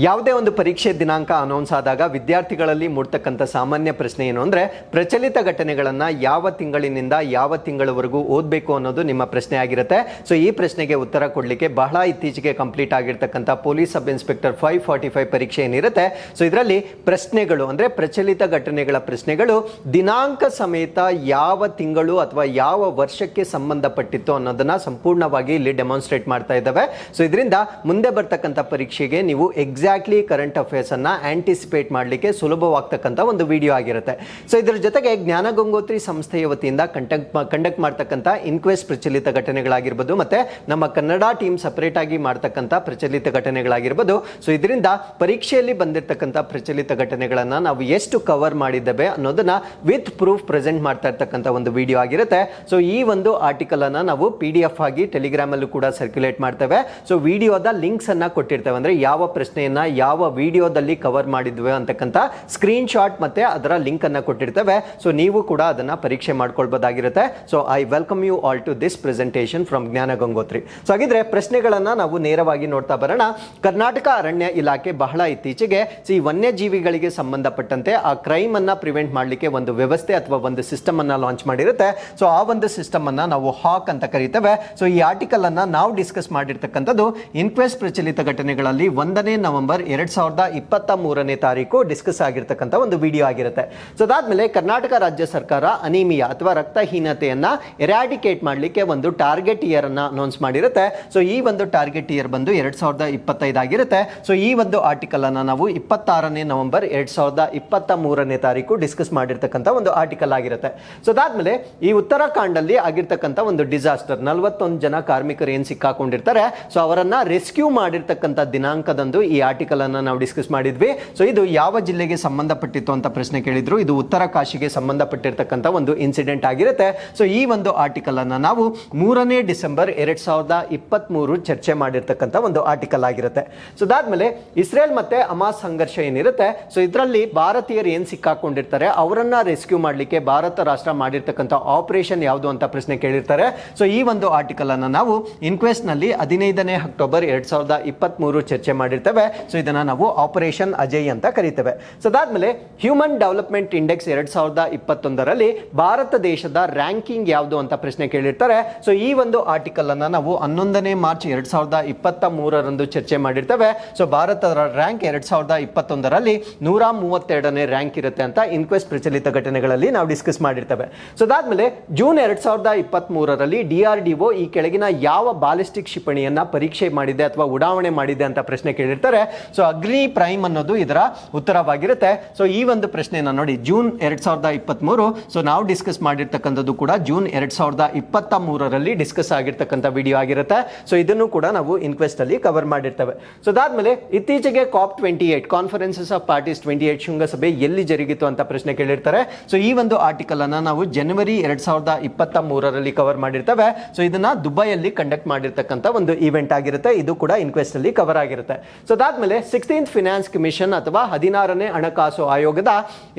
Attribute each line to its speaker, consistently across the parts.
Speaker 1: ಯಾವುದೇ ಒಂದು ಪರೀಕ್ಷೆ ದಿನಾಂಕ ಅನೌನ್ಸ್ ಆದಾಗ ವಿದ್ಯಾರ್ಥಿಗಳಲ್ಲಿ ಮೂಡ್ತಕ್ಕಂಥ ಸಾಮಾನ್ಯ ಪ್ರಶ್ನೆ ಏನು ಅಂದರೆ ಪ್ರಚಲಿತ ಘಟನೆಗಳನ್ನು ಯಾವ ತಿಂಗಳಿನಿಂದ ಯಾವ ತಿಂಗಳವರೆಗೂ ಓದಬೇಕು ಅನ್ನೋದು ನಿಮ್ಮ ಪ್ರಶ್ನೆ ಆಗಿರುತ್ತೆ. ಸೊ ಈ ಪ್ರಶ್ನೆಗೆ ಉತ್ತರ ಕೊಡಲಿಕ್ಕೆ ಬಹಳ ಇತ್ತೀಚೆಗೆ ಕಂಪ್ಲೀಟ್ ಆಗಿರ್ತಕ್ಕಂಥ ಪೊಲೀಸ್ ಸಬ್ ಇನ್ಸ್ಪೆಕ್ಟರ್ 545 ಪರೀಕ್ಷೆ ಏನಿರುತ್ತೆ, ಸೊ ಇದರಲ್ಲಿ ಪ್ರಶ್ನೆಗಳು ಅಂದರೆ ಪ್ರಚಲಿತ ಘಟನೆಗಳ ಪ್ರಶ್ನೆಗಳು ದಿನಾಂಕ ಸಮೇತ ಯಾವ ತಿಂಗಳು ಅಥವಾ ಯಾವ ವರ್ಷಕ್ಕೆ ಸಂಬಂಧಪಟ್ಟಿತ್ತು ಅನ್ನೋದನ್ನ ಸಂಪೂರ್ಣವಾಗಿ ಇಲ್ಲಿ ಡೆಮಾನ್ಸ್ಟ್ರೇಟ್ ಮಾಡ್ತಾ ಇದ್ದಾವೆ. ಸೊ ಇದರಿಂದ ಮುಂದೆ ಬರ್ತಕ್ಕಂಥ ಪರೀಕ್ಷೆಗೆ ನೀವು ಎಕ್ಸಾಕ್ಟ್ಲಿ ಕರೆಂಟ್ ಅಫೇರ್ಸ್ ಅನ್ನ ಆಂಟಿಸಿಪೇಟ್ ಮಾಡಲಿಕ್ಕೆ ಸುಲಭವಾಗ್ತಕ್ಕಂಥ ಒಂದು ವಿಡಿಯೋ ಆಗಿರುತ್ತೆ. ಸೊ ಇದರ ಜೊತೆಗೆ ಜ್ಞಾನ ಗಂಗೋತ್ರಿ ಸಂಸ್ಥೆಯ ವತಿಯಿಂದ ಕಂಡಕ್ಟ್ ಮಾಡ್ತಕ್ಕಂಥ ಇನ್ಕ್ವೆಸ್ಟ್ ಪ್ರಚಲಿತ ಘಟನೆಗಳಾಗಿರ್ಬೋದು, ಮತ್ತೆ ನಮ್ಮ ಕನ್ನಡ ಟೀಮ್ ಸಪರೇಟ್ ಆಗಿ ಮಾಡ್ತಕ್ಕಂಥ ಪ್ರಚಲಿತ ಘಟನೆಗಳಾಗಿರ್ಬೋದು. ಸೊ ಇದರಿಂದ ಪರೀಕ್ಷೆಯಲ್ಲಿ ಬಂದಿರತಕ್ಕಂಥ ಪ್ರಚಲಿತ ಘಟನೆಗಳನ್ನ ನಾವು ಎಷ್ಟು ಕವರ್ ಮಾಡಿದ್ದೇವೆ ಅನ್ನೋದನ್ನ ವಿತ್ ಪ್ರೂಫ್ ಪ್ರೆಸೆಂಟ್ ಮಾಡ್ತಾ ಇರ್ತಕ್ಕಂಥ ಒಂದು ವಿಡಿಯೋ ಆಗಿರುತ್ತೆ. ಸೊ ಈ ಒಂದು ಆರ್ಟಿಕಲ್ ಅನ್ನ ನಾವು PDF ಆಗಿ ಟೆಲಿಗ್ರಾಮ್ ಅಲ್ಲೂ ಕೂಡ ಸರ್ಕ್ಯುಲೇಟ್ ಮಾಡ್ತೇವೆ. ಸೊ ವಿಡಿಯೋದ ಲಿಂಕ್ಸ್ ಅನ್ನ ಕೊಟ್ಟಿರ್ತೇವೆ, ಅಂದ್ರೆ ಯಾವ ಪ್ರಶ್ನೆಯನ್ನ ಯಾವ ವಿಡಿಯೋದಲ್ಲಿ ಕವರ್ ಮಾಡಿದ್ವಿ ಅಂತಕ್ಕಂಥ ಸ್ಕ್ರೀನ್ ಶಾಟ್ ಮತ್ತೆ ಅದರ ಲಿಂಕ್ ಅನ್ನ ಕೊಟ್ಟಿರ್ತೇವೆ. ಸೊ ನೀವು ಕೂಡ ಅದನ್ನ ಪರೀಕ್ಷೆ ಮಾಡ್ಕೊಳ್ಬಹುದಾಗಿರುತ್ತೆ. So I welcome you all to this presentation from Jnana Gangotri. So ಹಾಗಿದ್ರೆ ಪ್ರಶ್ನೆಗಳನ್ನ ನಾವು ನೇರವಾಗಿ ನೋಡ್ತಾ ಬರೋಣ. ಕರ್ನಾಟಕ ಅರಣ್ಯ ಇಲಾಖೆ ಬಹಳ ಇತ್ತೀಚೆಗೆ ಈ ವನ್ಯಜೀವಿಗಳಿಗೆ ಸಂಬಂಧಪಟ್ಟಂತೆ ಆ ಕ್ರೈಮ್ ಅನ್ನ ಪ್ರಿವೆಂಟ್ ಮಾಡಲಿಕ್ಕೆ ಒಂದು ವ್ಯವಸ್ಥೆ ಅಥವಾ ಒಂದು ಸಿಸ್ಟಮ್ ಅನ್ನ ಲಾಂಚ್ ಮಾಡಿರುತ್ತೆ. ಸೊ ಆ ಒಂದು ಸಿಸ್ಟಮ್ ಅನ್ನ ನಾವು ಹಾಕ್ ಅಂತ ಕರೀತೇವೆ. ಸೊ ಈ ಆರ್ಟಿಕಲ್ ಅನ್ನ ನಾವು ಡಿಸ್ಕಸ್ ಮಾಡಿರ್ತಕ್ಕಂಥದ್ದು ಇನ್ಕ್ವೆಸ್ಟ್ ಪ್ರಚಲಿತ ಘಟನೆಗಳಲ್ಲಿ 1ನೇ ನವೆಂಬರ್ 2023ನೇ ತಾರೀಕು ಡಿಸ್ಕಸ್ ಆಗಿರ್ತಕ್ಕಂಥ ಒಂದು ವಿಡಿಯೋ ಆಗಿರುತ್ತೆ. ಸೊ ಅದಾದ್ಮೇಲೆ ಕರ್ನಾಟಕ ರಾಜ್ಯ ಸರ್ಕಾರ ಅನಿಮಿಯಾ ಅಥವಾ ರಕ್ತಹೀನತೆಯನ್ನ ಎರಾಡಿಕೇಟ್ ಮಾಡಲಿಕ್ಕೆ ಒಂದು ಟಾರ್ಗೆಟ್ ಇಯರ್ ಅನ್ನ ಅನೌನ್ಸ್ ಮಾಡಿರುತ್ತೆ. ಸೊ ಈ ಒಂದು ಟಾರ್ಗೆಟ್ ಇಯರ್ ಬಂದು 2025 ಆಗಿರುತ್ತೆ. ಸೊ ಈ ಒಂದು ಆರ್ಟಿಕಲ್ ಅನ್ನ ನಾವು 26ನೇ ನವೆಂಬರ್ 2023ನೇ ತಾರೀಕು ಡಿಸ್ಕಸ್ ಮಾಡಿರ್ತಕ್ಕಂಥ ಒಂದು ಆರ್ಟಿಕಲ್ ಆಗಿರುತ್ತೆ. ಸೊ ಅದಾದ್ಮೇಲೆ ಈ ಉತ್ತರಾಖಂಡ್ ಅಲ್ಲಿ ಆಗಿರ್ತಕ್ಕಂಥ ಒಂದು ಡಿಸಾಸ್ಟರ್ 41 ಜನ ಕಾರ್ಮಿಕರು ಏನ್ ಸಿಕ್ಕಾಕೊಂಡಿರ್ತಾರೆ, ಸೊ ಅವರನ್ನ ರೆಸ್ಕ್ಯೂ ಮಾಡಿರ್ತಕ್ಕಂಥ ದಿನಾಂಕದಂದು ಈ ಆರ್ಟಿಕಲ್ ಅನ್ನ ನಾವು ಡಿಸ್ಕಸ್ ಮಾಡಿದ್ವಿ. ಸೊ ಇದು ಯಾವ ಜಿಲ್ಲೆಗೆ ಸಂಬಂಧಪಟ್ಟಿತ್ತು ಅಂತ ಪ್ರಶ್ನೆ ಕೇಳಿದ್ರು. ಇದು ಉತ್ತರ ಕಾಶಿಗೆ ಸಂಬಂಧಪಟ್ಟಿರ್ತಕ್ಕಂಥ ಒಂದು ಇನ್ಸಿಡೆಂಟ್ ಆಗಿರುತ್ತೆ. ಸೊ ಈ ಒಂದು ಆರ್ಟಿಕಲ್ ಅನ್ನ ನಾವು 3ನೇ ಡಿಸೆಂಬರ್ 2023 ಚರ್ಚೆ ಮಾಡಿರ್ತಕ್ಕಂಥ ಒಂದು ಆರ್ಟಿಕಲ್ ಆಗಿರುತ್ತೆ. ಸೊ ಅದಾದ್ಮೇಲೆ ಇಸ್ರೇಲ್ ಮತ್ತೆ ಹಮಾಸ್ ಸಂಘರ್ಷ ಏನಿರುತ್ತೆ, ಸೊ ಇದರಲ್ಲಿ ಭಾರತೀಯರು ಏನ್ ಸಿಕ್ಕಾಕೊಂಡಿರ್ತಾರೆ ಅವರನ್ನ ರೆಸ್ಕ್ಯೂ ಮಾಡಲಿಕ್ಕೆ ಭಾರತ ರಾಷ್ಟ್ರ ಮಾಡಿರ್ತಕ್ಕಂಥ ಆಪರೇಷನ್ ಯಾವುದು ಅಂತ ಪ್ರಶ್ನೆ ಕೇಳಿರ್ತಾರೆ. ಸೊ ಈ ಒಂದು ಆರ್ಟಿಕಲ್ ಅನ್ನ ನಾವು ಇನ್ಕ್ವೆಸ್ಟ್ ನಲ್ಲಿ 15ನೇ ಅಕ್ಟೋಬರ್ 2023 ಚರ್ಚೆ ಮಾಡಿರ್ತೇವೆ. ಸೊ ಇದನ್ನ ನಾವು ಆಪರೇಷನ್ ಅಜಯ್ ಅಂತ ಕರೀತೇವೆ. ಸೊ ಅದಾದ್ಮೇಲೆ ಹ್ಯೂಮನ್ ಡೆವಲಪ್ಮೆಂಟ್ ಇಂಡೆಕ್ಸ್ 2021ರಲ್ಲಿ ಭಾರತ ದೇಶದ ರ್ಯಾಂಕಿಂಗ್ ಯಾವುದು ಅಂತ ಪ್ರಶ್ನೆ ಕೇಳಿರ್ತಾರೆ. ಸೊ ಈ ಒಂದು ಆರ್ಟಿಕಲ್ ಅನ್ನ ನಾವು 11ನೇ ಮಾರ್ಚ್ 2023ರಂದು ಚರ್ಚೆ ಮಾಡಿರ್ತೇವೆ. ಸೊ ಭಾರತದ ರ್ಯಾಂಕ್ 2021ರಲ್ಲಿ 132ನೇ ರ್ಯಾಂಕ್ ಇರುತ್ತೆ ಅಂತ ಇನ್ಕ್ವೆಸ್ಟ್ ಪ್ರಚಲಿತ ಘಟನೆಗಳಲ್ಲಿ ನಾವು ಡಿಸ್ಕಸ್ ಮಾಡಿರ್ತೇವೆ. ಸೊ ಅದಾದ್ಮೇಲೆ ಜೂನ್ 2023ರಲ್ಲಿ DRDO ಈ ಕೆಳಗಿನ ಯಾವ ಬಾಲಿಸ್ಟಿಕ್ ಕ್ಷಿಪಣಿಯನ್ನ ಪರೀಕ್ಷೆ ಮಾಡಿದೆ ಅಥವಾ ಉಡಾವಣೆ ಮಾಡಿದೆ ಅಂತ ಪ್ರಶ್ನೆ ಕೇಳಿರ್ತಾರೆ. ಸೊ ಅಗ್ನಿ ಪ್ರೈಮ್ ಅನ್ನೋದು ಇದರ ಉತ್ತರವಾಗಿರುತ್ತೆ. ಸೊ ಈ ಒಂದು ಪ್ರಶ್ನೆಯನ್ನ ನೋಡಿ, ಜೂನ್ 2023. ಸೊ ನಾವು ಡಿಸ್ಕಸ್ ಮಾಡಿರ್ತಕ್ಕಂಥದ್ದು ಕೂಡ ಜೂನ್ 2023ರಲ್ಲಿ ಡಿಸ್ಕಸ್ ಆಗಿರ್ತಕ್ಕಂಥ ವಿಡಿಯೋ ಆಗಿರುತ್ತೆ. ಸೊ ಇದನ್ನು ಕೂಡ ನಾವು ಇನ್ಕ್ವೆಸ್ಟ್ ಅಲ್ಲಿ ಕವರ್ ಮಾಡಿರ್ತೇವೆ. ಸೊ ಅದಾದ್ಮೇಲೆ ಇತ್ತೀಚೆಗೆ COP28 ಕಾನ್ಫರೆನ್ಸಸ್ ಆಫ್ ಪಾರ್ಟೀಸ್ 28 ಶೃಂಗಸಭೆ ಎಲ್ಲಿ ಜರುಗಿತು ಅಂತ ಪ್ರಶ್ನೆ ಕೇಳಿರ್ತಾರೆ. ಸೊ ಈ ಒಂದು ಆರ್ಟಿಕಲ್ ಅನ್ನ ನಾವು ಜನವರಿ 2023ರಲ್ಲಿ ಕವರ್ ಮಾಡಿರ್ತೇವೆ. ಸೊ ಇದನ್ನ ದುಬೈಯಲ್ಲಿ ಕಂಡಕ್ಟ್ ಮಾಡಿರ್ತಕ್ಕಂಥ ಒಂದು ಇವೆಂಟ್ ಆಗಿರುತ್ತೆ. ಇದು ಕೂಡ ಇನ್ಕ್ವೆಸ್ಟ್ ಅಲ್ಲಿ ಕವರ್ ಆಗಿರುತ್ತೆ. ಸೊ ಅದಾದ್ಮೇಲೆ 16th ಫಿನಾನ್ಸ್ ಕಮಿಷನ್ ಅಥವಾ 16ನೇ ಹಣಕಾಸು ಆಯೋಗದ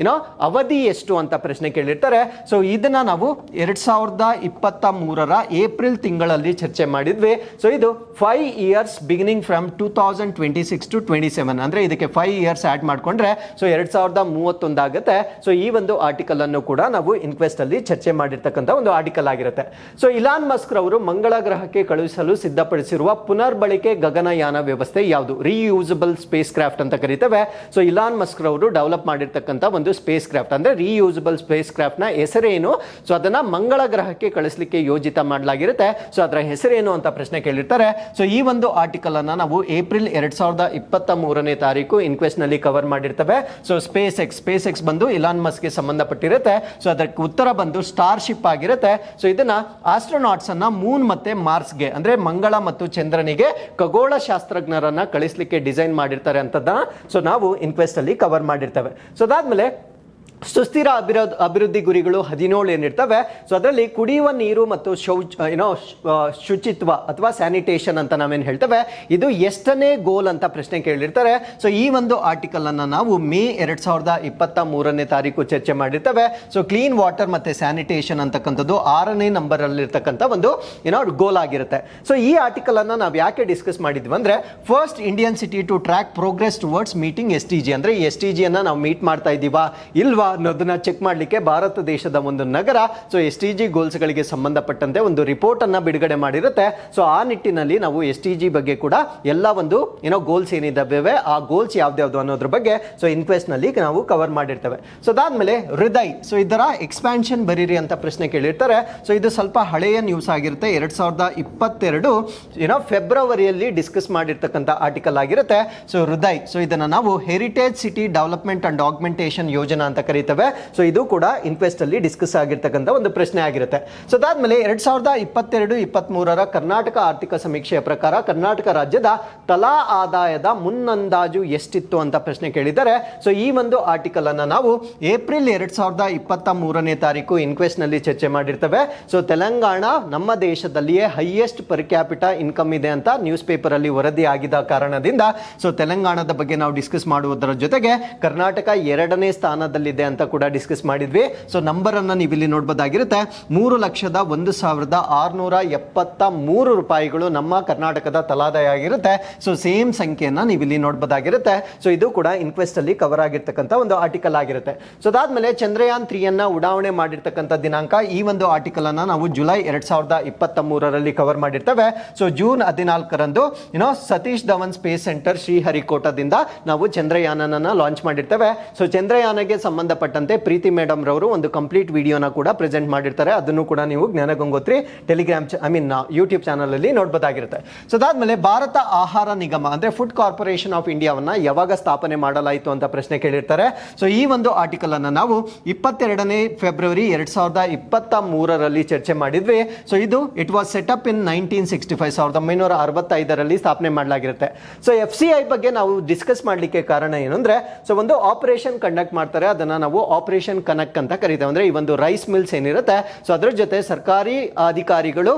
Speaker 1: ಅವಧಿ ಎಷ್ಟು ಅಂತ ಪ್ರಶ್ನೆ ಕೇಳಿರ್ತಾರೆ. ಸೊ ಇದನ್ನ ನಾವು 2023ರ ಏಪ್ರಿಲ್ ತಿಂಗಳಲ್ಲಿ ಚರ್ಚೆ ಮಾಡಿದ್ವಿ. ಸೊ ಇದು 5 years ಬಿಗಿನಿಂಗ್ ಫ್ರಮ್ 2026 to 27, ಅಂದ್ರೆ ಇದಕ್ಕೆ 5 years ಆಡ್ ಮಾಡ್ಕೊಂಡ್ರೆ ಸೊ 2031 ಆಗುತ್ತೆ. ಸೊ ಈ ಒಂದು ಆರ್ಟಿಕಲ್ ಅನ್ನು ಕೂಡ ನಾವು ಇನ್ಕ್ವೆಸ್ಟ್ ಅಲ್ಲಿ ಚರ್ಚೆ ಮಾಡಿರ್ತಕ್ಕಂಥ ಒಂದು ಆರ್ಟಿಕಲ್ ಆಗಿರುತ್ತೆ. ಸೊ ಇಲಾನ್ ಮಸ್ಕ್ ಅವರು ಮಂಗಳ ಗ್ರಹಕ್ಕೆ ಕಳುಹಿಸಲು ಸಿದ್ಧಪಡಿಸಿರುವ ಪುನರ್ಬಳಕೆ ಗಗನಯಾನ ವ್ಯವಸ್ಥೆ ಯಾವುದು? ರೀಯೂಸಬಲ್ ಸ್ಪೇಸ್ ಕ್ರಾಫ್ಟ್ ಅಂತ ಕರೀತೇವೆ. ಸೊ ಇಲಾನ್ ಮಸ್ಕ್ ಅವರು ಡೆವಲಪ್ ಮಾಡಿರ್ತಕ್ಕಂಥ ಒಂದು ಸ್ಪೇಸ್ ಕ್ರಾಫ್ಟ್ ಅಂದ್ರೆ ರೀಯೂಸಬಲ್ ಸ್ಪೇಸ್ ಕ್ರಾಫ್ಟ್ ನ ಹೆಸರೇನು? ಸೊ ಅದನ್ನ ಮಂಗಳ ಗ್ರಹಕ್ಕೆ ಕಳಿಸಲಿಕ್ಕೆ ಯೋಜಿತ ಮಾಡಲಾಗಿರುತ್ತೆ. ಸೊ ಅದರ ಹೆಸರೇನು ಅಂತ ಪ್ರಶ್ನೆ ಕೇಳಿರ್ತಾರೆ. ಸೊ ಈ ಒಂದು ಆರ್ಟಿಕಲ್ ಅನ್ನ ನಾವು ಏಪ್ರಿಲ್ 2023ನೇ ತಾರೀಕು ಇನ್ಕ್ವೆಸ್ಟ್ ನಲ್ಲಿ ಕವರ್ ಮಾಡಿರ್ತೇವೆ. ಸೊ ಸ್ಪೇಸ್ ಎಕ್ಸ್ ಬಂದು ಇಲಾನ್ ಮಸ್ಕ್ ಗೆ ಸಂಬಂಧಪಟ್ಟಿರುತ್ತೆ. ಸೊ ಅದಕ್ಕೆ ಉತ್ತರ ಬಂದು ಸ್ಟಾರ್ಶಿಪ್ ಆಗಿರುತ್ತೆ. ಸೊ ಇದನ್ನ ಆಸ್ಟ್ರೋನಾಟ್ಸ್ ಅನ್ನ ಮೂನ್ ಮತ್ತೆ ಮಾರ್ಸ್ಗೆ ಅಂದ್ರೆ ಮಂಗಳ ಮತ್ತು ಚಂದ್ರನಿಗೆ ಖಗೋಳ ಶಾಸ್ತ್ರಜ್ಞರನ್ನ ಕಳಿಸಲಿಕ್ಕೆ ಡಿಸೈನ್ ಮಾಡಿರ್ತಾರೆ ಅಂತದನ್ನ ಸೊ ನಾವು ಇನ್ಕ್ವೆಸ್ಟ್ ಅಲ್ಲಿ ಕವರ್ ಮಾಡಿರ್ತೇವೆ. ಸೊ ಅದಾದ್ಮೇಲೆ ಸುಸ್ಥಿರ ಅಭಿವೃದ್ಧಿ ಗುರಿಗಳು 17 ಏನಿರ್ತವೆ. ಸೊ ಅದರಲ್ಲಿ ಕುಡಿಯುವ ನೀರು ಮತ್ತು ಶುಚಿತ್ವ ಅಥವಾ ಸ್ಯಾನಿಟೇಷನ್ ಅಂತ ನಾವೇನು ಹೇಳ್ತೇವೆ, ಇದು ಎಷ್ಟನೇ ಗೋಲ್ ಅಂತ ಪ್ರಶ್ನೆ ಕೇಳಿರ್ತಾರೆ. ಸೊ ಈ ಒಂದು ಆರ್ಟಿಕಲ್ ಅನ್ನ ನಾವು ಮೇ 2023 ಚರ್ಚೆ ಮಾಡಿರ್ತೇವೆ. ಸೊ ಕ್ಲೀನ್ ವಾಟರ್ ಮತ್ತೆ ಸ್ಯಾನಿಟೇಷನ್ ಅಂತಕ್ಕಂಥದ್ದು 6ನೇ ನಂಬರ್ ಅಲ್ಲಿ ಇರ್ತಕ್ಕಂಥ ಒಂದು ಗೋಲ್ ಆಗಿರುತ್ತೆ. ಸೊ ಈ ಆರ್ಟಿಕಲ್ ಅನ್ನ ನಾವು ಯಾಕೆ ಡಿಸ್ಕಸ್ ಮಾಡಿದ್ವಿ ಅಂದ್ರೆ, first Indian city to track progress towards meeting SDG ಅಂದ್ರೆ SDG ಅನ್ನ ನಾವು ಮೀಟ್ ಮಾಡ್ತಾ ಇದ್ದೀವಾ ಇಲ್ವಾ ಅನ್ನೋದನ್ನ ಚೆಕ್ ಮಾಡಲಿಕ್ಕೆ ಭಾರತ ದೇಶದ ಒಂದು ನಗರ ಸೊ SDG ಗೋಲ್ಸ್ ಗಳಿಗೆ ಸಂಬಂಧಪಟ್ಟಂತೆ ಒಂದು ರಿಪೋರ್ಟ್ ಅನ್ನ ಬಿಡುಗಡೆ ಮಾಡಿರುತ್ತೆ. ಸೊ ಆ ನಿಟ್ಟಿನಲ್ಲಿ ನಾವು SDG ಬಗ್ಗೆ ಕೂಡ ಎಲ್ಲ ಒಂದು ಗೋಲ್ಸ್ ಏನಿದ್ದಾವೆ ಆ ಗೋಲ್ಸ್ ಯಾವ್ದು ಅನ್ನೋದ್ರ ಬಗ್ಗೆ ಸೊ ಇನ್ಕ್ವೆಸ್ಟ್ ನಲ್ಲಿ ನಾವು ಕವರ್ ಮಾಡಿರ್ತೇವೆ. ಸೊ ಅದಾದ್ಮೇಲೆ ಹೃದಯ್, ಸೊ ಇದರ ಎಕ್ಸ್ಪ್ಯಾನ್ಷನ್ ಬರೀರಿ ಅಂತ ಪ್ರಶ್ನೆ ಕೇಳಿರ್ತಾರೆ. ಸೊ ಇದು ಸ್ವಲ್ಪ ಹಳೆಯ ನ್ಯೂಸ್ ಆಗಿರುತ್ತೆ. 2022 ಫೆಬ್ರವರಿಯಲ್ಲಿ ಡಿಸ್ಕಸ್ ಮಾಡಿರ್ತಕ್ಕಂಥ ಆರ್ಟಿಕಲ್ ಆಗಿರುತ್ತೆ. ಸೊ ಹೃದಯ್, ಸೊ ಇದನ್ನ ನಾವು heritage city development and augmentation ಯೋಜನಾ ಅಂತ ಕರೀತೇವೆ. ಸೊ ಇದು ಕೂಡ ಇನ್ಕ್ವೆಸ್ಟ್ ಅಲ್ಲಿ ಡಿಸ್ಕಸ್ ಆಗಿರ್ತಕ್ಕಂಥ ಒಂದು ಪ್ರಶ್ನೆ ಆಗಿರುತ್ತೆ. ಸೊ ಅದಾದ್ಮೇಲೆ 2022-23 ಕರ್ನಾಟಕ ಆರ್ಥಿಕ ಸಮೀಕ್ಷೆಯ ಪ್ರಕಾರ ಕರ್ನಾಟಕ ರಾಜ್ಯದ ತಲಾ ಆದಾಯದ ಮುನ್ನಂದಾಜು ಎಷ್ಟಿತ್ತು ಅಂತ ಪ್ರಶ್ನೆ ಕೇಳಿದ್ದಾರೆ. ಸೊ ಈ ಒಂದು ಆರ್ಟಿಕಲ್ ಅನ್ನ ನಾವು ಏಪ್ರಿಲ್ 2023 ಇನ್ಕ್ವೆಸ್ಟ್ ನಲ್ಲಿ ಚರ್ಚೆ ಮಾಡಿರ್ತೇವೆ. ಸೊ ತೆಲಂಗಾಣ ನಮ್ಮ ದೇಶದಲ್ಲಿಯೇ ಹೈಯೆಸ್ಟ್ ಪರ್ ಕ್ಯಾಪಿಟಾ ಇನ್ಕಮ್ ಇದೆ ಅಂತ ನ್ಯೂಸ್ ಪೇಪರ್ ಅಲ್ಲಿ ವರದಿ ಆಗಿದ್ದ ಕಾರಣದಿಂದ ಸೊ ತೆಲಂಗಾಣದ ಬಗ್ಗೆ ನಾವು ಡಿಸ್ಕಸ್ ಮಾಡುವುದರ ಜೊತೆಗೆ ಕರ್ನಾಟಕ 2ನೇ ಸ್ಥಾನದಲ್ಲಿದೆ ಅಂತ ಕೂಡ ಡಿಸ್ಕಸ್ ಮಾಡಿದ್ವಿ. ಸೊ ನಂಬರ್ ಅನ್ನ ನೀವು ಇಲ್ಲಿ ನೋಡಬಹುದಾಗಿರುತ್ತೆ. 3,01,673 ರೂಪಾಯಿಗಳು ನಮ್ಮ ಕರ್ನಾಟಕದ ತಲಾದಾಯ ಆಗಿರುತ್ತೆ. ಸೊ ಸೇಮ್ ಸಂಖ್ಯೆಯನ್ನ ನೀವು ಇಲ್ಲಿ ನೋಡಬಹುದಾಗಿರುತ್ತೆ. ಸೊ ಇದು ಕೂಡ ಇನ್ಕ್ವೆಸ್ಟ್ ಅಲ್ಲಿ ಕವರ್ ಆಗಿರ್ತಕ್ಕಂಥ ಒಂದು ಆರ್ಟಿಕಲ್ ಆಗಿರುತ್ತೆ. ಸೊ ಅದಾದ್ಮೇಲೆ ಚಂದ್ರಯಾನ್ 3 ಅನ್ನ ಉಡಾವಣೆ ಮಾಡಿರ್ತಕ್ಕಂಥ ದಿನಾಂಕ, ಈ ಒಂದು ಆರ್ಟಿಕಲ್ ಅನ್ನ ನಾವು ಜುಲೈ 2023 ಕವರ್ ಮಾಡಿರ್ತೇವೆ. ಸೊ ಜೂನ್ 14ರಂದು ಸತೀಶ್ ಧವನ್ ಸ್ಪೇಸ್ ಸೆಂಟರ್ ಶ್ರೀಹರಿಕೋಟದಿಂದ ನಾವು ಚಂದ್ರಯಾನನ ಲಾಂಚ್ ಮಾಡಿರ್ತೇವೆ. ಸೊ ಚಂದ್ರಯಾನಗೆ ಸಂಬಂಧಪಟ್ಟಂತೆ ಪ್ರೀತಿ ಮೇಡಮ್ ರವರು ಒಂದು ಕಂಪ್ಲೀಟ್ ವಿಡಿಯೋನ ಕೂಡ ಪ್ರೆಸೆಂಟ್ ಮಾಡಿರ್ತಾರೆ. ಅದನ್ನು ಕೂಡ ನೀವು ಜ್ಞಾನ ಗಂಗೋತ್ರಿ ಟೆಲಿಗ್ರಾಮ್ ಯೂಟ್ಯೂಬ್ ಚಾನಲ್ ಅಲ್ಲಿ ನೋಡಬಹುದಾಗಿರುತ್ತೆ. ಸೊ ಅದಾದ್ಮೇಲೆ ಭಾರತ ಆಹಾರ ನಿಗಮ ಅಂದ್ರೆ ಫುಡ್ ಕಾರ್ಪೊರೇಷನ್ ಆಫ್ ಇಂಡಿಯಾವನ್ನ ಯಾವಾಗ ಸ್ಥಾಪನೆ ಮಾಡಲಾಯಿತು ಅಂತ ಪ್ರಶ್ನೆ ಕೇಳಿರ್ತಾರೆ. ಸೊ ಈ ಒಂದು ಆರ್ಟಿಕಲ್ ಅನ್ನ ನಾವು 22ನೇ ಫೆಬ್ರವರಿ 2023 ಚರ್ಚೆ ಮಾಡಿದ್ವಿ. ಸೊ ಇದು it was set up in 1965 ಸ್ಥಾಪನೆ ಮಾಡಲಾಗಿರುತ್ತೆ. ಸೊ FCI ಬಗ್ಗೆ ನಾವು ಡಿಸ್ಕಸ್ ಮಾಡಲಿಕ್ಕೆ ಕಾರಣ ಏನಂದ್ರೆ, ಸೊ ಒಂದು ಆಪರೇಷನ್ ಕಂಡಕ್ಟ್ ಮಾಡ್ತಾರೆ, ಅದನ್ನ ನಾವು ಆಪರೇಷನ್ ಕನಕ್ ಅಂತ ಕರೀತೇವೆ. ಅಂದ್ರೆ ಈ ಒಂದು ರೈಸ್ ಮಿಲ್ಸ್ ಏನಿರುತ್ತೆ ಸೊ ಅದ್ರ ಜೊತೆ ಸರ್ಕಾರಿ ಅಧಿಕಾರಿಗಳು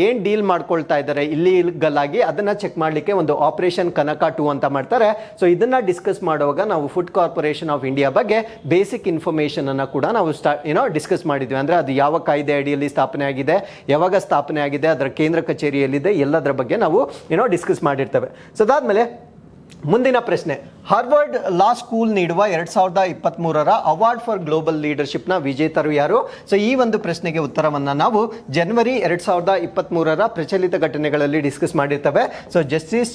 Speaker 1: ಏನ್ ಡೀಲ್ ಮಾಡ್ಕೊಳ್ತಾ ಇದ್ದಾರೆ ಇಲ್ಲಿಗಲ್ ಆಗಿ ಅದನ್ನ ಚೆಕ್ ಮಾಡ್ಲಿಕ್ಕೆ ಒಂದು ಆಪರೇಷನ್ ಕನಕ 2 ಅಂತ ಮಾಡ್ತಾರೆ. ಸೊ ಇದನ್ನ ಡಿಸ್ಕಸ್ ಮಾಡುವಾಗ ನಾವು ಫುಡ್ ಕಾರ್ಪೊರೇಷನ್ ಆಫ್ ಇಂಡಿಯಾ ಬಗ್ಗೆ ಬೇಸಿಕ್ ಇನ್ಫಾರ್ಮೇಶನ್ ಅನ್ನ ಕೂಡ ನಾವು ಡಿಸ್ಕಸ್ ಮಾಡಿದ್ವಿ. ಅಂದ್ರೆ ಅದು ಯಾವ ಕಾಯ್ದೆ ಅಡಿಯಲ್ಲಿ ಸ್ಥಾಪನೆ ಆಗಿದೆ, ಯಾವಾಗ ಸ್ಥಾಪನೆ ಆಗಿದೆ, ಅದರ ಕೇಂದ್ರ ಕಚೇರಿಯಲ್ಲಿದೆ, ಎಲ್ಲದರ ಬಗ್ಗೆ ನಾವು ಡಿಸ್ಕಸ್ ಮಾಡಿರ್ತೇವೆ. ಸೊ ಅದಾದ್ಮೇಲೆ ಮುಂದಿನ ಪ್ರಶ್ನೆ, ಹಾರ್ವರ್ಡ್ ಲಾ ಸ್ಕೂಲ್ ನೀಡುವ 2023 ಅವಾರ್ಡ್ ಫಾರ್ ಗ್ಲೋಬಲ್ ಲೀಡರ್ಶಿಪ್ ನ ವಿಜೇತರು ಯಾರು? ಸೊ ಈ ಒಂದು ಪ್ರಶ್ನೆಗೆ ಉತ್ತರವನ್ನ ನಾವು ಜನವರಿ 2023 ಪ್ರಚಲಿತ ಘಟನೆಗಳಲ್ಲಿ ಡಿಸ್ಕಸ್ ಮಾಡಿರ್ತೇವೆ. ಸೊ ಜಸ್ಟಿಸ್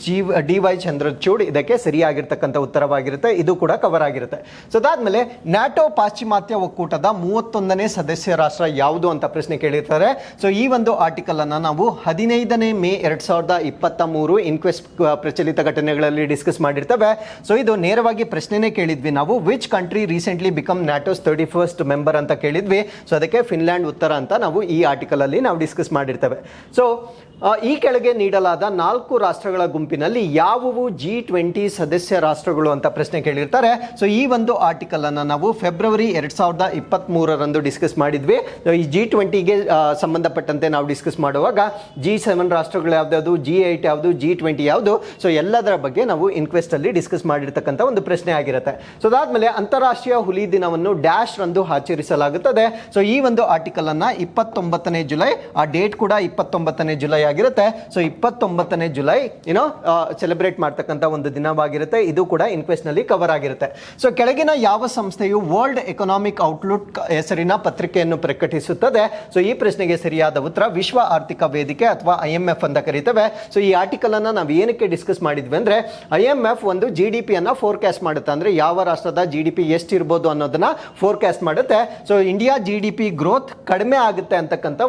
Speaker 1: DY ಚಂದ್ರಚೂಡ್ ಇದಕ್ಕೆ ಸರಿಯಾಗಿರ್ತಕ್ಕಂಥ ಉತ್ತರವಾಗಿರುತ್ತೆ. ಇದು ಕೂಡ ಕವರ್ ಆಗಿರುತ್ತೆ. ಸೊ ಅದಾದ್ಮೇಲೆ ನ್ಯಾಟೋ ಪಾಶ್ಚಿಮಾತ್ಯ ಒಕ್ಕೂಟದ 31ನೇ ಸದಸ್ಯ ರಾಷ್ಟ್ರ ಯಾವುದು ಅಂತ ಪ್ರಶ್ನೆ ಕೇಳಿರ್ತಾರೆ. ಸೊ ಈ ಒಂದು ಆರ್ಟಿಕಲ್ ಅನ್ನ ನಾವು 15ನೇ ಮೇ 2023 ಇನ್ಕ್ವೆಸ್ಟ್ ಪ್ರಚಲಿತ ಘಟನೆಗಳಲ್ಲಿ ಡಿಸ್ಕಸ್ ಮಾಡಿರ್ತೇವೆ. ಸೊ ಇದು ನೇರವಾಗಿ ಪ್ರಶ್ನೆನೇ ಕೇಳಿದ್ವಿ ನಾವು, which country recently become NATO's 31st member ಅಂತ ಕೇಳಿದ್ವಿ. ಸೊ ಅದಕ್ಕೆ ಫಿನ್ಲ್ಯಾಂಡ್ ಉತ್ತರ ಅಂತ ನಾವು ಈ ಆರ್ಟಿಕಲ್ ಅಲ್ಲಿ ನಾವು ಡಿಸ್ಕಸ್ ಮಾಡಿರ್ತೇವೆ. ಸೊ ಈ ಕೆಳಗೆ ನೀಡಲಾದ 4 ರಾಷ್ಟ್ರಗಳ ಗುಂಪಿನಲ್ಲಿ ಯಾವುವು G20 ಸದಸ್ಯ ರಾಷ್ಟ್ರಗಳು ಅಂತ ಪ್ರಶ್ನೆ ಕೇಳಿರ್ತಾರೆ. ಸೊ ಈ ಒಂದು ಆರ್ಟಿಕಲ್ ಅನ್ನ ನಾವು ಫೆಬ್ರವರಿ 2023 ಡಿಸ್ಕಸ್ ಮಾಡಿದ್ವಿ. ಈ G20ಗೆ ಸಂಬಂಧಪಟ್ಟಂತೆ ನಾವು ಡಿಸ್ಕಸ್ ಮಾಡುವಾಗ G7 ರಾಷ್ಟ್ರಗಳು ಯಾವ್ದು, G8 ಯಾವುದು, G20 ಯಾವುದು, ಸೊ ಎಲ್ಲದರ ಬಗ್ಗೆ ನಾವು ಇನ್ಕ್ವೆಸ್ಟ್ ಅಲ್ಲಿ ಡಿಸ್ಕಸ್ ಮಾಡಿರ್ತಕ್ಕಂಥ ಒಂದು ಪ್ರಶ್ನೆ ಆಗಿರುತ್ತೆ. ಸೊ ಅದಾದ್ಮೇಲೆ ಅಂತಾರಾಷ್ಟ್ರೀಯ ಹುಲಿ ದಿನವನ್ನು ಡ್ಯಾಶ್ ರಂದು ಆಚರಿಸಲಾಗುತ್ತದೆ. ಸೊ ಈ ಒಂದು ಆರ್ಟಿಕಲ್ ಅನ್ನ 29ನೇ ಜುಲೈ, ಆ ಡೇಟ್ ಕೂಡ 29ನೇ ಜುಲೈ ಆಗಿರುತ್ತೆ. ಸೊ 29ನೇ ಜುಲೈ ಸೆಲೆಬ್ರೇಟ್ ಮಾಡ್ತಕ್ಕಂಥ ಒಂದು ದಿನವಾಗಿರುತ್ತೆ. ಇದು ಕೂಡ ಇನ್ಕ್ವೆಸ್ಟ್ ನಲ್ಲಿ ಕವರ್ ಆಗಿರುತ್ತೆ. ಸೊ ಕೆಳಗಿನ ಯಾವ ಸಂಸ್ಥೆಯು ವರ್ಲ್ಡ್ ಎಕನಾಮಿಕ್ ಔಟ್ಲುಕ್ ಹೆಸರಿನ ಪತ್ರಿಕೆಯನ್ನು ಪ್ರಕಟಿಸುತ್ತದೆ? ಸೊ ಈ ಪ್ರಶ್ನೆಗೆ ಸರಿಯಾದ ಉತ್ತರ ವಿಶ್ವ ಆರ್ಥಿಕ ವೇದಿಕೆ ಅಥವಾ IMF ಅಂತ ಕರೀತೇವೆ. ಸೊ ಈ ಆರ್ಟಿಕಲ್ ಅನ್ನ ನಾವು ಏನಕ್ಕೆ ಡಿಸ್ಕಸ್ ಮಾಡಿದ್ವಿ ಅಂದ್ರೆ, IMF ಒಂದು GDP ಅನ್ನ ಫೋರ್ಕಾಸ್ಟ್ ಮಾಡುತ್ತೆ. ಅಂದ್ರೆ ಯಾವ ರಾಷ್ಟ್ರದ GDP ಎಷ್ಟಿರ್ಬೋದು ಅನ್ನೋದನ್ನ ಫೋರ್ಕಾಸ್ಟ್ ಮಾಡುತ್ತೆ. ಸೊ ಇಂಡಿಯಾ GDP ಗ್ರೋತ್ ಕಡಿಮೆ ಆಗುತ್ತೆ ಅಂತಕ್ಕಂಥ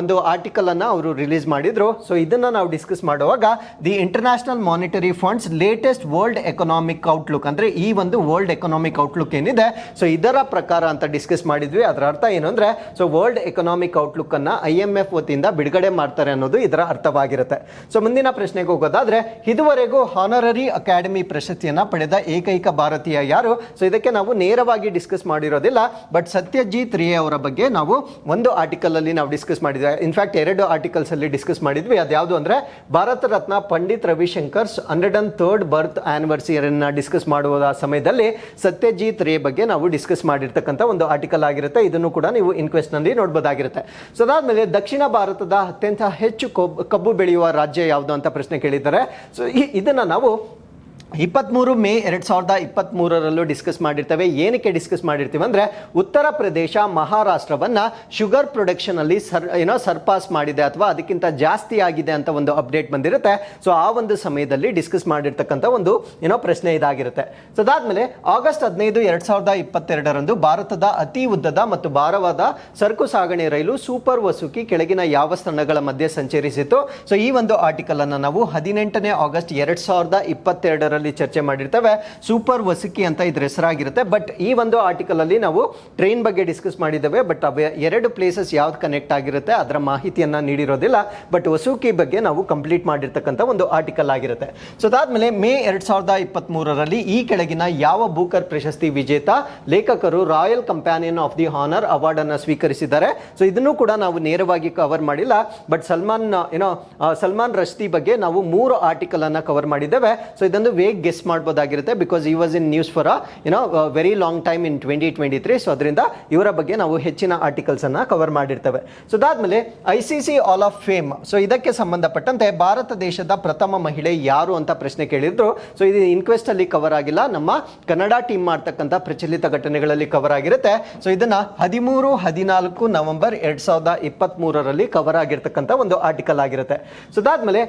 Speaker 1: ಒಂದು ಆರ್ಟಿಕಲ್ ಅನ್ನ ಅವರು ರಿಲೀಸ್ ಮಾಡಿದ್ರು. ಸೊ ಇದನ್ನ ನಾವು ಡಿಸ್ಕಸ್ ಮಾಡುವಾಗ the international monetary funds latest world economic outlook, ಅಂದ್ರೆ ಈ ಒಂದು ವರ್ಲ್ಡ್ ಎಕನಾಮಿಕ್ ಔಟ್ಲುಕ್ ಏನಿದೆ ಸೊ ಇದರ ಪ್ರಕಾರ ಅಂತ ಡಿಸ್ಕಸ್ ಮಾಡಿದ್ವಿ. ಅದರ ಅರ್ಥ ಏನು ಅಂದ್ರೆ ಸೊ ವರ್ಲ್ಡ್ ಎಕನಾಮಿಕ್ ಔಟ್ಲುಕ್ ಅನ್ನ IMF ವತಿಯಿಂದ ಬಿಡುಗಡೆ ಮಾಡ್ತಾರೆ ಅನ್ನೋದು ಇದರ ಅರ್ಥವಾಗಿರುತ್ತೆ. ಸೊ ಮುಂದಿನ ಪ್ರಶ್ನೆಗೆ ಹೋಗೋದಾದ್ರೆ, ಇದುವರೆಗೂ ಹಾನರರಿ ಅಕಾಡೆಮಿ ಪ್ರಶಸ್ತಿಯನ್ನ ಪಡೆದ ಏಕೈಕ ಭಾರತೀಯ ಯಾರು? ಸೊ ಇದಕ್ಕೆ ನಾವು ನೇರವಾಗಿ ಡಿಸ್ಕಸ್ ಮಾಡಿರೋದಿಲ್ಲ, ಬಟ್ ಸತ್ಯಜಿತ್ ರೇ ಅವರ ಬಗ್ಗೆ ನಾವು ಒಂದು ಆರ್ಟಿಕಲ್ ಅಲ್ಲಿ ನಾವು ಡಿಸ್ಕಸ್ ಮಾಡಿದ್ವಿ. ಇನ್ಫ್ಯಾಕ್ಟ್ 2 ಆರ್ಟಿಕಲ್ಸ್ ಅಲ್ಲಿ ಡಿಸ್ಕಸ್ ಮಾಡಿದ್ವಿ. ಅದ್ಯಾವುದು ಅಂದ್ರೆ ಭಾರತ ರತ್ನ ಪಂಡಿತ್ ರವಿಶಂಕರ್ 103rd ಬರ್ತ್ ಆನಿವರ್ಸರಿಯನ್ನ ಡಿಸ್ಕಸ್ ಮಾಡುವ ಸಮಯದಲ್ಲಿ ಸತ್ಯಜಿತ್ ರೇ ಬಗ್ಗೆ ನಾವು ಡಿಸ್ಕಸ್ ಮಾಡಿರ್ತಕ್ಕಂಥ ಒಂದು ಆರ್ಟಿಕಲ್ ಆಗಿರುತ್ತೆ. ಇದನ್ನು ಕೂಡ ನೀವು ಇನ್ಕ್ವೆಸ್ಟ್ ನಲ್ಲಿ ನೋಡಬಹುದಾಗಿರುತ್ತೆ. ಸೊ ಅದಾದ್ಮೇಲೆ ದಕ್ಷಿಣ ಭಾರತದ ಅತ್ಯಂತ ಹೆಚ್ಚು ಕಬ್ಬು ಬೆಳೆಯುವ ರಾಜ್ಯ ಯಾವುದು ಅಂತ ಪ್ರಶ್ನೆ ಕೇಳಿದ್ದಾರೆ. ಸೊ ಇದನ್ನ ನಾವು 23 ಮೇ 2023 ಡಿಸ್ಕಸ್ ಮಾಡಿರ್ತೇವೆ. ಏನಕ್ಕೆ ಡಿಸ್ಕಸ್ ಮಾಡಿರ್ತೀವಿ ಅಂದ್ರೆ, ಉತ್ತರ ಪ್ರದೇಶ ಮಹಾರಾಷ್ಟ್ರವನ್ನ ಶುಗರ್ ಪ್ರೊಡಕ್ಷನ್ ಅಲ್ಲಿ ಸರ್ಪಾಸ್ ಮಾಡಿದೆ ಅಥವಾ ಅದಕ್ಕಿಂತ ಜಾಸ್ತಿ ಆಗಿದೆ ಅಂತ ಒಂದು ಅಪ್ಡೇಟ್ ಬಂದಿರುತ್ತೆ. ಸೊ ಆ ಒಂದು ಸಮಯದಲ್ಲಿ ಡಿಸ್ಕಸ್ ಮಾಡಿರ್ತಕ್ಕಂಥ ಒಂದು ಪ್ರಶ್ನೆ ಇದಾಗಿರುತ್ತೆ. ಸೊ ಅದಾದ್ಮೇಲೆ ಆಗಸ್ಟ್ 15, 2022 ಭಾರತದ ಅತಿ ಉದ್ದದ ಮತ್ತು ಭಾರವಾದ ಸರಕು ಸಾಗಣೆ ರೈಲು ಸೂಪರ್ ವಸುಕಿ ಕೆಳಗಿನ ಯಾವ ಸ್ಥಳಗಳ ಮಧ್ಯೆ ಸಂಚರಿಸಿತು? ಸೊ ಈ ಒಂದು ಆರ್ಟಿಕಲ್ ಅನ್ನ ನಾವು 18ನೇ ಆಗಸ್ಟ್ 2022 ಚರ್ಚೆ ಮಾಡಿರ್ತೇವೆ. ಸೂಪರ್ ವಸುಕಿ ಅಂತ ಇದ್ರ ಹೆಸರಾಗಿರುತ್ತೆ. ಬಟ್ ಈ ಒಂದು ಆರ್ಟಿಕಲ್ ಅಲ್ಲಿ ನಾವು ಟ್ರೈನ್ ಬಗ್ಗೆ ಡಿಸ್ಕಸ್ ಮಾಡಿದ್ದೇವೆ. ಬಟ್ 2 ಪ್ಲೇಸಸ್ ಯಾವ್ದು ಕನೆಕ್ಟ್ ಆಗಿರುತ್ತೆ ಅದರ ಮಾಹಿತಿಯನ್ನ ನೀಡಿರೋದಿಲ್ಲ. ಬಟ್ ವಸುಕಿ ಬಗ್ಗೆ ನಾವು ಕಂಪ್ಲೀಟ್ ಮಾಡಿರ್ತಕ್ಕಂಥ ಒಂದು ಆರ್ಟಿಕಲ್ ಆಗಿರುತ್ತೆ. ಸೊ ಅದಾದ್ಮೇಲೆ ಮೇ 2023 ಈ ಕೆಳಗಿನ ಯಾವ ಬೂಕರ್ ಪ್ರಶಸ್ತಿ ವಿಜೇತ ಲೇಖಕರು royal companion of the honour award ಅನ್ನ ಸ್ವೀಕರಿಸಿದ್ದಾರೆ? ಸೊ ಇದನ್ನು ಕೂಡ ನಾವು ನೇರವಾಗಿ ಕವರ್ ಮಾಡಿಲ್ಲ. ಬಟ್ ಸಲ್ಮಾನ್ ರಶ್ದಿ ಬಗ್ಗೆ ನಾವು 3 ಆರ್ಟಿಕಲ್ ಅನ್ನ ಕವರ್ ಮಾಡಿದ್ದೇವೆ. ಸೊ ಇದೊಂದು ಗೆಸ್ ಮಾಡಬಹುದಾಗಿರುತ್ತೆ, ಬಿಕಾಸ್ ಈ was in news for very long time in 2023. So ಅದರಿಂದ ಇವರ ಬಗ್ಗೆ ನಾವು ಹೆಚ್ಚಿನ ಆರ್ಟಿಕಲ್ಸ್ ಅನ್ನ ಕವರ್ ಮಾಡಿರ್ತೇವೆ. ಸೊ ಅದಾದ್ಮೇಲೆ ICC all of fame, so ಇದಕ್ಕೆ ಸಂಬಂಧಪಟ್ಟಂತೆ ಭಾರತ ದೇಶದ ಪ್ರಥಮ ಮಹಿಳೆ ಯಾರು ಅಂತ ಪ್ರಶ್ನೆ ಕೇಳಿದ್ರು. ಸೊ ಇದು ಇನ್ಕ್ವೆಸ್ಟ್ ಅಲ್ಲಿ ಕವರ್ ಆಗಿಲ್ಲ, ನಮ್ಮ ಕನ್ನಡ ಟೀಮ್ ಮಾಡ್ತಕ್ಕಂಥ ಪ್ರಚಲಿತ ಘಟನೆಗಳಲ್ಲಿ ಕವರ್ ಆಗಿರುತ್ತೆ. ಸೊ ಇದನ್ನ 13-14 ನವೆಂಬರ್ 2023 ಕವರ್ ಆಗಿರ್ತಕ್ಕಂಥ ಒಂದು ಆರ್ಟಿಕಲ್ ಆಗಿರುತ್ತೆ. ಸೊ ಅದಾದ್ಮೇಲೆ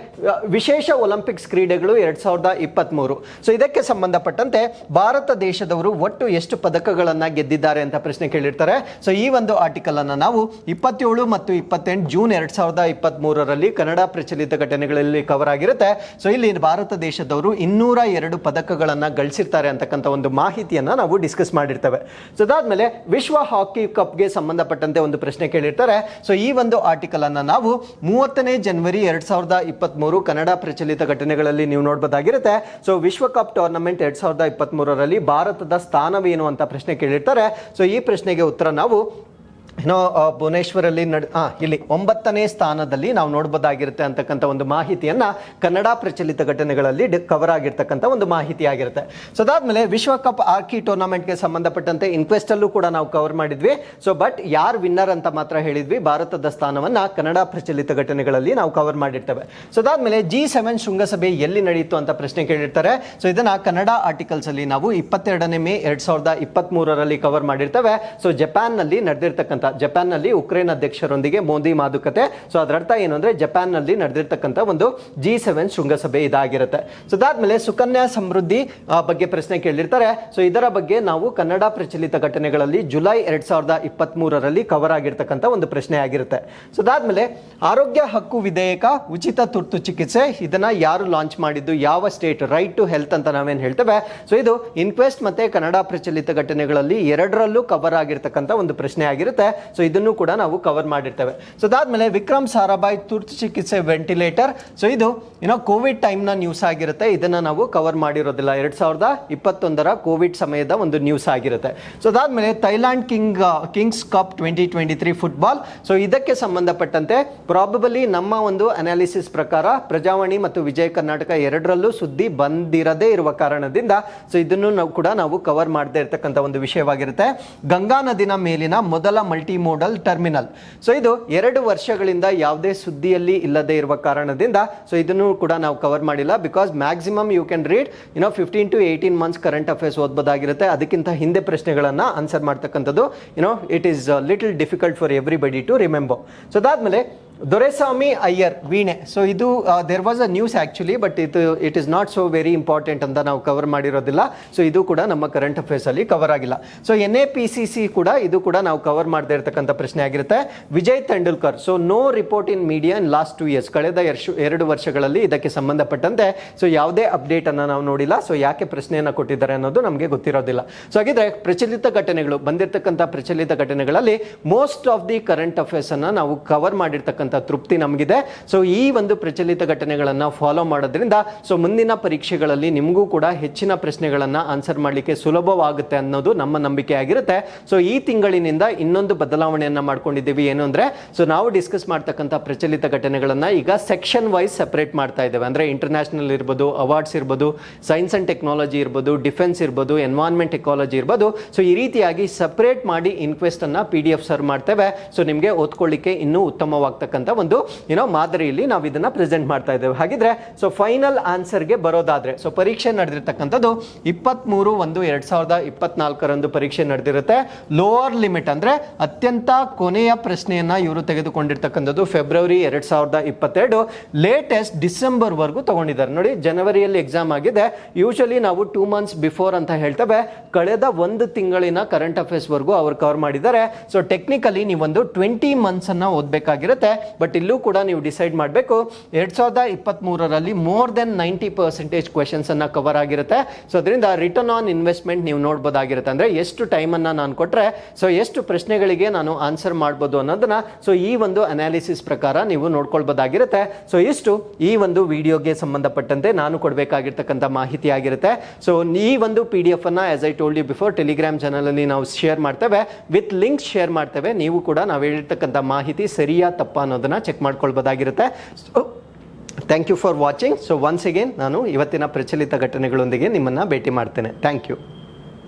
Speaker 1: ವಿಶೇಷ ಒಲಿಂಪಿಕ್ಸ್ ಕ್ರೀಡೆಗಳು 2023. ಸೊ ಇದಕ್ಕೆ ಸಂಬಂಧಪಟ್ಟಂತೆ ಭಾರತ ದೇಶದವರು ಒಟ್ಟು ಎಷ್ಟು ಪದಕಗಳನ್ನ ಗೆದ್ದಿದ್ದಾರೆ ಅಂತ ಪ್ರಶ್ನೆ ಕೇಳಿರ್ತಾರೆ. ಸೊ ಈ ಒಂದು ಆರ್ಟಿಕಲ್ ಅನ್ನ ನಾವು 27 ಮತ್ತು 28 ಜೂನ್ 2023 ಕನ್ನಡ ಪ್ರಚಲಿತ ಘಟನೆಗಳಲ್ಲಿ ಕವರ್ ಆಗಿರುತ್ತೆ. ಸೊ ಇಲ್ಲಿ ಭಾರತ ದೇಶದವರು 202 ಪದಕಗಳನ್ನ ಗಳಿಸಿರ್ತಾರೆ ಅಂತಕ್ಕಂಥ ಒಂದು ಮಾಹಿತಿಯನ್ನ ನಾವು ಡಿಸ್ಕಸ್ ಮಾಡಿರ್ತೇವೆ. ಸೊ ಅದಾದ್ಮೇಲೆ ವಿಶ್ವ ಹಾಕಿ ಕಪ್ಗೆ ಸಂಬಂಧಪಟ್ಟಂತೆ ಒಂದು ಪ್ರಶ್ನೆ ಕೇಳಿರ್ತಾರೆ. ಸೊ ಈ ಒಂದು ಆರ್ಟಿಕಲ್ ಅನ್ನ ನಾವು 30ನೇ ಜನವರಿ 2023 ಕನ್ನಡ ಪ್ರಚಲಿತ ಘಟನೆಗಳಲ್ಲಿ ನೀವು ನೋಡಬಹುದಾಗಿರುತ್ತೆ. ಸೊ ವಿಶ್ವಕಪ್ ಟೂರ್ನಮೆಂಟ್ 2023 ಭಾರತದ ಸ್ಥಾನವೇನು ಅಂತ ಪ್ರಶ್ನೆ ಕೇಳಿರ್ತಾರೆ. ಸೊ ಈ ಪ್ರಶ್ನೆಗೆ ಉತ್ತರ ನಾವು ಭುವನೇಶ್ವರಲ್ಲಿ ಇಲ್ಲಿ 9ನೇ ಸ್ಥಾನದಲ್ಲಿ ನಾವು ನೋಡಬಹುದಾಗಿರುತ್ತೆ ಅಂತಕ್ಕಂಥ ಒಂದು ಮಾಹಿತಿಯನ್ನ ಕನ್ನಡ ಪ್ರಚಲಿತ ಘಟನೆಗಳಲ್ಲಿ ಕವರ್ ಆಗಿರ್ತಕ್ಕಂಥ ಒಂದು ಮಾಹಿತಿ ಆಗಿರುತ್ತೆ. ಸೊ ಅದಾದ್ಮೇಲೆ ವಿಶ್ವಕಪ್ ಹಾಕಿ ಟೂರ್ನಮೆಂಟ್ಗೆ ಸಂಬಂಧಪಟ್ಟಂತೆ ಇನ್ಕ್ವೆಸ್ಟ್ ಅಲ್ಲೂ ಕೂಡ ನಾವು ಕವರ್ ಮಾಡಿದ್ವಿ. ಸೊ ಬಟ್ ಯಾರು ವಿನ್ನರ್ ಅಂತ ಮಾತ್ರ ಹೇಳಿದ್ವಿ. ಭಾರತದ ಸ್ಥಾನವನ್ನ ಕನ್ನಡ ಪ್ರಚಲಿತ ಘಟನೆಗಳಲ್ಲಿ ನಾವು ಕವರ್ ಮಾಡಿರ್ತೇವೆ. ಸೊ ಅದಾದ್ಮೇಲೆ G7 ಶೃಂಗಸಭೆ ಎಲ್ಲಿ ನಡೆಯಿತು ಅಂತ ಪ್ರಶ್ನೆ ಕೇಳಿರ್ತಾರೆ. ಸೊ ಇದನ್ನ ಕನ್ನಡ ಆರ್ಟಿಕಲ್ಸ್ ಅಲ್ಲಿ ನಾವು 22ನೇ ಮೇ 2023 ಕವರ್ ಮಾಡಿರ್ತೇವೆ. ಸೊ ಜಪಾನ್ ನಲ್ಲಿ ಉಕ್ರೇನ್ ಅಧ್ಯಕ್ಷರೊಂದಿಗೆ ಮೋದಿ ಮಾತುಕತೆ. ಸೊ ಅದರ ಅರ್ಥ ಏನು ಅಂದ್ರೆ ಜಪಾನ್ ನಲ್ಲಿ ನಡೆದಿರ್ತಕ್ಕಂಥ ಒಂದು G7 ಶೃಂಗಸಭೆ ಇದಾಗಿರುತ್ತೆ. ಸೊ ಅದಾದ್ಮೇಲೆ ಸುಕನ್ಯಾ ಸಮೃದ್ಧಿ ಬಗ್ಗೆ ಪ್ರಶ್ನೆ ಕೇಳಿರ್ತಾರೆ. ಸೊ ಇದರ ಬಗ್ಗೆ ನಾವು ಕನ್ನಡ ಪ್ರಚಲಿತ ಘಟನೆಗಳಲ್ಲಿ ಜುಲೈ 2023 ಕವರ್ ಆಗಿರ್ತಕ್ಕಂಥ ಒಂದು ಪ್ರಶ್ನೆ ಆಗಿರುತ್ತೆ. ಸೊ ಅದಾದ್ಮೇಲೆ ಆರೋಗ್ಯ ಹಕ್ಕು ವಿಧೇಯಕ ಉಚಿತ ತುರ್ತು ಚಿಕಿತ್ಸೆ ಇದನ್ನ ಯಾರು ಲಾಂಚ್ ಮಾಡಿದ್ದು? ಯಾವ ಸ್ಟೇಟ್? ರೈಟ್ ಟು ಹೆಲ್ತ್ ಅಂತ ನಾವೇನು ಹೇಳ್ತೇವೆ. ಸೊ ಇದು ಇನ್ಕ್ವೆಸ್ಟ್ ಮತ್ತೆ ಕನ್ನಡ ಪ್ರಚಲಿತ ಘಟನೆಗಳಲ್ಲಿ 2ರಲ್ಲೂ ಕವರ್ ಆಗಿರ್ತಕ್ಕಂಥ ಒಂದು ಪ್ರಶ್ನೆ ಆಗಿರುತ್ತೆ. ಸೊ ಇದನ್ನು ಕೂಡ ನಾವು ಕವರ್ ಮಾಡಿರ್ತೇವೆ. ಸೊ ಅದಾದ್ಮೇಲೆ ವಿಕ್ರಮ್ ಸಾರಾಭಾಯ್ ತುರ್ತು ಚಿಕಿತ್ಸೆ ವೆಂಟಿಲೇಟರ್. ಸೊ ಇದು ಕೋವಿಡ್ ಟೈಮ್ ನ ನ್ಯೂಸ್ ಆಗಿರುತ್ತೆ. ಇದನ್ನ ನಾವು ಕವರ್ ಮಾಡಿರೋದಿಲ್ಲ. 2021 ಕೋವಿಡ್ ಸಮಯದ ಒಂದು ನ್ಯೂಸ್ ಆಗಿರುತ್ತೆ. ಸೊ ಅದಾದ್ಮೇಲೆ Thailand Kings cup 2023 football. So ಇದಕ್ಕೆ ಸಂಬಂಧಪಟ್ಟಂತೆ ಪ್ರಾಬಬಲಿ ನಮ್ಮ ಒಂದು ಅನಾಲಿಸಿಸ್ ಪ್ರಕಾರ ಪ್ರಜಾವಾಣಿ ಮತ್ತು ವಿಜಯ ಕರ್ನಾಟಕ 2ರಲ್ಲೂ ಸುದ್ದಿ ಬಂದಿರದೇ ಇರುವ ಕಾರಣದಿಂದ ಸೊ ಇದನ್ನು ನಾವು ಕವರ್ ಮಾಡದೇ ಇರತಕ್ಕಂಥ ಒಂದು ವಿಷಯವಾಗಿರುತ್ತೆ. ಗಂಗಾ ನದಿನ ಮೇಲಿನ ಮೊದಲ ಮಲ್ಟಿ ಮೋಡಲ್ ಟರ್ಮಿನಲ್. ಸೊ ಇದು 2 ವರ್ಷಗಳಿಂದ ಯಾವುದೇ ಸುದ್ದಿಯಲ್ಲಿ ಇಲ್ಲದೆ ಇರುವ ಕಾರಣದಿಂದ ಸೊ ಇದನ್ನು ಕೂಡ ನಾವು ಕವರ್ ಮಾಡಿಲ್ಲ. Because maximum you can read 15 to 18 months current affairs ಓದಬಹುದಾಗಿರುತ್ತೆ. ಅದಕ್ಕಿಂತ ಹಿಂದೆ ಪ್ರಶ್ನೆಗಳನ್ನ ಆನ್ಸರ್ ಮಾಡ್ತಕ್ಕಂಥದ್ದು it is little difficult for everybody to remember. So ಅದಾದ್ಮೇಲೆ ದೊರೆಸ್ವಾಮಿ ಅಯ್ಯರ್ ವೀಣೆ. ಸೊ ಇದು there was a news actually, but it is not so very important ಅಂತ ನಾವು ಕವರ್ ಮಾಡಿರೋದಿಲ್ಲ. ಸೊ ಇದು ಕೂಡ ನಮ್ಮ ಕರೆಂಟ್ ಅಫೇರ್ಸಲ್ಲಿ ಕವರ್ ಆಗಿಲ್ಲ. ಸೊ NAPCC ಕೂಡ ಇದು ಕೂಡ ನಾವು ಕವರ್ ಮಾಡದೇ ಇರತಕ್ಕಂಥ ಪ್ರಶ್ನೆ ಆಗಿರುತ್ತೆ. Vijay Tendulkar, so no report in media in last 2 years, ಕಳೆದ 2 ವರ್ಷಗಳಲ್ಲಿ ಇದಕ್ಕೆ ಸಂಬಂಧಪಟ್ಟಂತೆ ಸೊ ಯಾವುದೇ ಅಪ್ಡೇಟ್ ಅನ್ನು ನಾವು ನೋಡಿಲ್ಲ. ಸೊ ಯಾಕೆ ಪ್ರಶ್ನೆಯನ್ನು ಕೊಟ್ಟಿದ್ದಾರೆ ಅನ್ನೋದು ನಮಗೆ ಗೊತ್ತಿರೋದಿಲ್ಲ. ಸೊ ಹಾಗಿದ್ರೆ ಪ್ರಚಲಿತ ಘಟನೆಗಳು ಬಂದಿರತಕ್ಕಂಥ ಪ್ರಚಲಿತ ಘಟನೆಗಳಲ್ಲಿ most of the current affairs ಅನ್ನ ನಾವು ಕವರ್ ಮಾಡಿರ್ತಕ್ಕಂಥ ತೃಪ್ತಿ ನಮಗಿದೆ. ಸೊ ಈ ಒಂದು ಪ್ರಚಲಿತ ಘಟನೆಗಳನ್ನು ಫಾಲೋ ಮಾಡೋದ್ರಿಂದ ಸೊ ಮುಂದಿನ ಪರೀಕ್ಷೆಗಳಲ್ಲಿ ನಿಮಗೂ ಕೂಡ ಹೆಚ್ಚಿನ ಪ್ರಶ್ನೆಗಳನ್ನು ಆನ್ಸರ್ ಮಾಡಲಿಕ್ಕೆ ಸುಲಭವಾಗುತ್ತೆ ಅನ್ನೋದು ನಮ್ಮ ನಂಬಿಕೆ ಆಗಿರುತ್ತೆ. ಸೊ ಈ ತಿಂಗಳಿನಿಂದ ಇನ್ನೊಂದು ಬದಲಾವಣೆಯನ್ನು ಮಾಡ್ಕೊಂಡಿದ್ದೀವಿ. ಏನು ಅಂದರೆ, ಸೊ ನಾವು ಡಿಸ್ಕಸ್ ಮಾಡ್ತಕ್ಕಂಥ ಪ್ರಚಲಿತ ಘಟನೆಗಳನ್ನು ಈಗ ಸೆಕ್ಷನ್ ವೈಸ್ ಸೆಪರೇಟ್ ಮಾಡ್ತಾ ಇದ್ದೇವೆ. ಅಂದರೆ ಇಂಟರ್ನ್ಯಾಷನಲ್ ಇರ್ಬೋದು, ಅವಾರ್ಡ್ಸ್ ಇರ್ಬೋದು, ಸೈನ್ಸ್ ಅಂಡ್ ಟೆಕ್ನಾಲಜಿ ಇರ್ಬೋದು, ಡಿಫೆನ್ಸ್ ಇರ್ಬೋದು, ಎನ್ವೈರ್ನ್ಮೆಂಟ್ ಎಕಾಲಜಿ ಇರ್ಬೋದು. ಸೊ ಈ ರೀತಿಯಾಗಿ ಸಪರೇಟ್ ಮಾಡಿ ಇನ್ಕ್ವೆಸ್ಟ್ ಅನ್ನ PDF ಸರ್ವ್ ಮಾಡ್ತೇವೆ. ಸೊ ನಿಮಗೆ ಓದ್ಕೊಳ್ಳಿಕ್ಕೆ ಇನ್ನೂ ಉತ್ತಮವಾಗ್ತಕ್ಕಂಥ ಒಂದು ಮಾದರಿಯಲ್ಲಿ ನಾವು ಇದನ್ನ ಪ್ರೆಸೆಂಟ್ ಮಾಡ್ತಾ ಇದ್ದೇವೆ. ಹಾಗಿದ್ರೆ ಸೊ ಫೈನಲ್ ಆನ್ಸರ್ಗೆ ಬರೋದಾದ್ರೆ, ಸೊ ಪರೀಕ್ಷೆ ನಡೆದಿರ್ತಕ್ಕಂಥದ್ದು 23/1/2024 ಪರೀಕ್ಷೆ ನಡೆದಿರುತ್ತೆ. ಲೋವರ್ ಲಿಮಿಟ್ ಅಂದ್ರೆ ಅತ್ಯಂತ ಕೊನೆಯ ಪ್ರಶ್ನೆಯನ್ನ ಇವರು ತೆಗೆದುಕೊಂಡಿರ್ತಕ್ಕಂಥದ್ದು ಫೆಬ್ರವರಿ 2022, ಲೇಟೆಸ್ಟ್ ಡಿಸೆಂಬರ್ ವರೆಗೂ ತಗೊಂಡಿದ್ದಾರೆ. ನೋಡಿ, ಜನವರಿಯಲ್ಲಿ ಎಕ್ಸಾಮ್ ಆಗಿದೆ. ಯೂಶಲಿ ನಾವು 2 months ಬಿಫೋರ್ ಅಂತ ಹೇಳ್ತೇವೆ. ಕಳೆದ 1 ತಿಂಗಳಿನ ಕರೆಂಟ್ ಅಫೇರ್ಸ್ ವರೆಗೂ ಅವರು ಕವರ್ ಮಾಡಿದ್ದಾರೆ. ಸೊ ಟೆಕ್ನಿಕಲಿ ನೀವೊಂದು 20 months ಅನ್ನ ಓದಬೇಕಾಗಿರುತ್ತೆ. ಬಟ್ ಇಲ್ಲೂ ಕೂಡ ನೀವು ಡಿಸೈಡ್ ಮಾಡಬೇಕು. 2023ರಲ್ಲಿ ಮೋರ್ ದೆನ್ 90% ಕ್ವೆಶನ್ಸ್ ಅನ್ನ ಕವರ್ ಆಗಿರುತ್ತೆ. ಸೊ ಅದರಿಂದ ರಿಟರ್ನ್ ಆನ್ ಇನ್ವೆಸ್ಟ್ಮೆಂಟ್ ನೀವು ನೋಡ್ಬೋದಾಗಿರುತ್ತೆ. ಅಂದ್ರೆ ಎಷ್ಟು ಟೈಮ್ ಅನ್ನ ನಾನು ಕೊಟ್ರೆ ಸೊ ಎಷ್ಟು ಪ್ರಶ್ನೆಗಳಿಗೆ ನಾನು ಆನ್ಸರ್ ಮಾಡ್ಬೋದು ಅನ್ನೋದನ್ನ ಸೊ ಈ ಒಂದು ಅನಾಲಿಸಿಸ್ ಪ್ರಕಾರ ನೀವು ನೋಡ್ಕೊಳ್ಬೋದಾಗಿರುತ್ತೆ. ಸೊ ಇಷ್ಟು ಈ ಒಂದು ವಿಡಿಯೋಗೆ ಸಂಬಂಧಪಟ್ಟಂತೆ ನಾನು ಕೊಡಬೇಕಾಗಿರ್ತಕ್ಕಂಥ ಮಾಹಿತಿ ಆಗಿರುತ್ತೆ. ಸೊ ಈ ಒಂದು PDF ಅನ್ನ as I told you before Telegram channel ಅಲ್ಲಿ ನಾವು ಶೇರ್ ಮಾಡ್ತೇವೆ, ವಿತ್ ಲಿಂಕ್ಸ್ ಶೇರ್ ಮಾಡ್ತೇವೆ. ನೀವು ಕೂಡ ನಾವು ಹೇಳಿರ್ತಕ್ಕಂಥ ಮಾಹಿತಿ ಸರಿಯಾ ತಪ್ಪಾ ಅನ್ನೋದನ್ನ ಚೆಕ್ ಮಾಡ್ಕೊಳ್ಬೋದಾಗಿರುತ್ತೆ. Thank you for watching. So once again ನಾನು ಇವತ್ತಿನ ಪ್ರಚಲಿತ ಘಟನೆಗಳೊಂದಿಗೆ ನಿಮ್ಮನ್ನ ಭೇಟಿ ಮಾಡ್ತೇನೆ. Thank you.